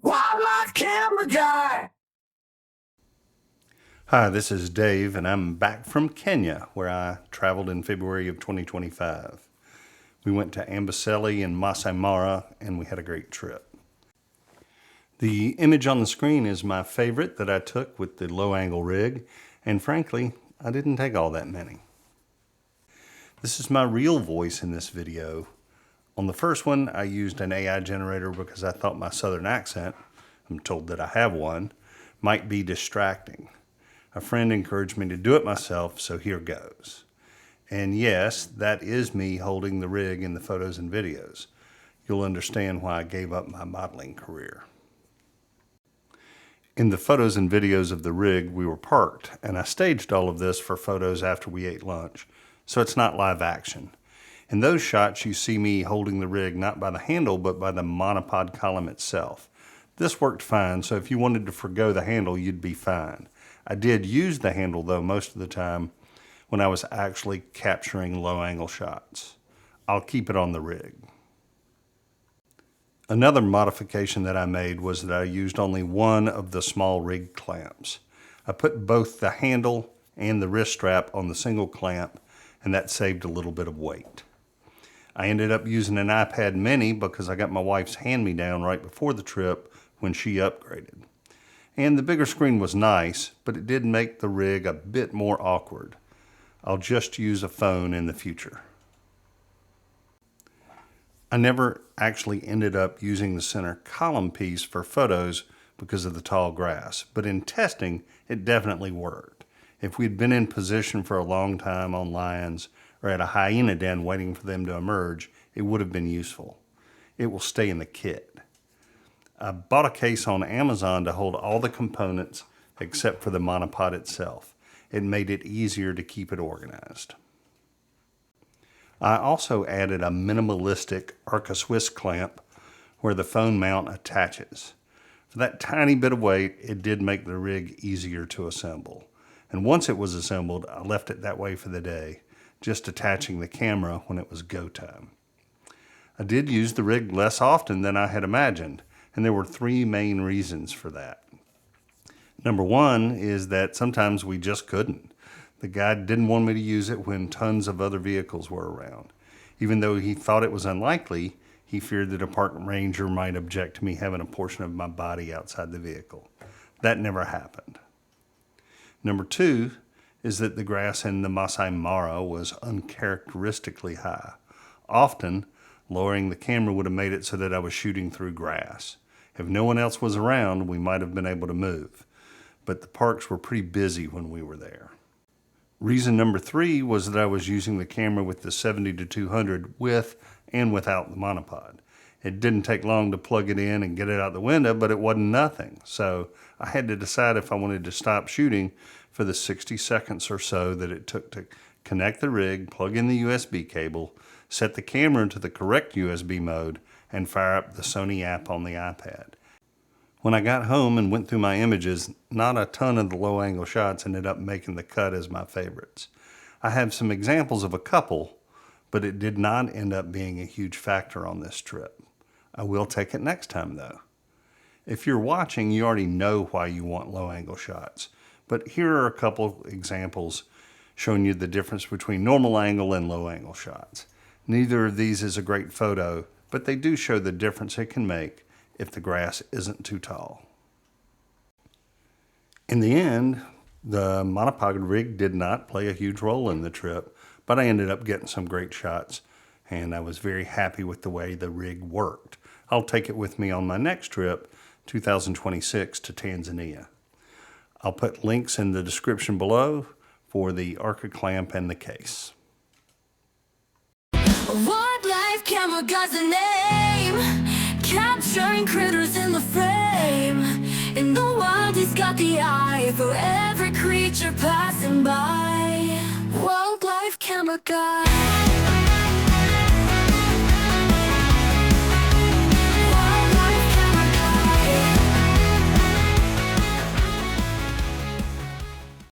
Wildlife camera guy. Hi, this is Dave, and I'm back from Kenya, where I traveled in February of 2025. We went to Amboseli and Masai Mara, and we had a great trip. The image on the screen is my favorite that I took with the low-angle rig, and frankly, I didn't take all that many. This is my real voice in this video. On the first one, I used an AI generator because I thought my southern accent, I'm told that I have one, might be distracting. A friend encouraged me to do it myself, so here goes. And yes, that is me holding the rig in the photos and videos. You'll understand why I gave up my modeling career. In the photos and videos of the rig, we were parked, and I staged all of this for photos after we ate lunch, so it's not live action. In those shots, you see me holding the rig not by the handle, but by the monopod column itself. This worked fine, so if you wanted to forgo the handle, you'd be fine. I did use the handle, though, most of the time when I was actually capturing low-angle shots. I'll keep it on the rig. Another modification that I made was that I used only one of the small rig clamps. I put both the handle and the wrist strap on the single clamp, and that saved a little bit of weight. I ended up using an iPad mini because I got my wife's hand-me-down right before the trip when she upgraded. And the bigger screen was nice, but it did make the rig a bit more awkward. I'll just use a phone in the future. I never actually ended up using the center column piece for photos because of the tall grass, but in testing, it definitely worked. If we'd been in position for a long time on lions or at a hyena den waiting for them to emerge, it would have been useful. It will stay in the kit. I bought a case on Amazon to hold all the components except for the monopod itself. It made it easier to keep it organized. I also added a minimalistic Arca Swiss clamp where the phone mount attaches. For that tiny bit of weight, it did make the rig easier to assemble. And once it was assembled, I left it that way for the day, just attaching the camera when it was go time. I did use the rig less often than I had imagined, and there were three main reasons for that. Number one is that sometimes we just couldn't. The guy didn't want me to use it when tons of other vehicles were around. Even though he thought it was unlikely, he feared that a park ranger might object to me having a portion of my body outside the vehicle. That never happened. Number two is that the grass in the Masai Mara was uncharacteristically high. Often, lowering the camera would have made it so that I was shooting through grass. If no one else was around, we might have been able to move. But the parks were pretty busy when we were there. Reason number three was that I was using the camera with the 70-200 with and without the monopod. It didn't take long to plug it in and get it out the window, but it wasn't nothing. So I had to decide if I wanted to stop shooting for the 60 seconds or so that it took to connect the rig, plug in the USB cable, set the camera into the correct USB mode, and fire up the Sony app on the iPad. When I got home and went through my images, not a ton of the low-angle shots ended up making the cut as my favorites. I have some examples of a couple, but it did not end up being a huge factor on this trip. I will take it next time though. If you're watching, you already know why you want low-angle shots, but here are a couple examples showing you the difference between normal angle and low-angle shots. Neither of these is a great photo, but they do show the difference it can make if the grass isn't too tall. In the end, the monopod rig did not play a huge role in the trip, but I ended up getting some great shots, and I was very happy with the way the rig worked. I'll take it with me on my next trip, 2026, to Tanzania. I'll put links in the description below for the Arca clamp and the case. Wildlife camera guy's a name, capturing critters in the frame. In the wild, he's got the eye for every creature passing by. Wildlife camera guy.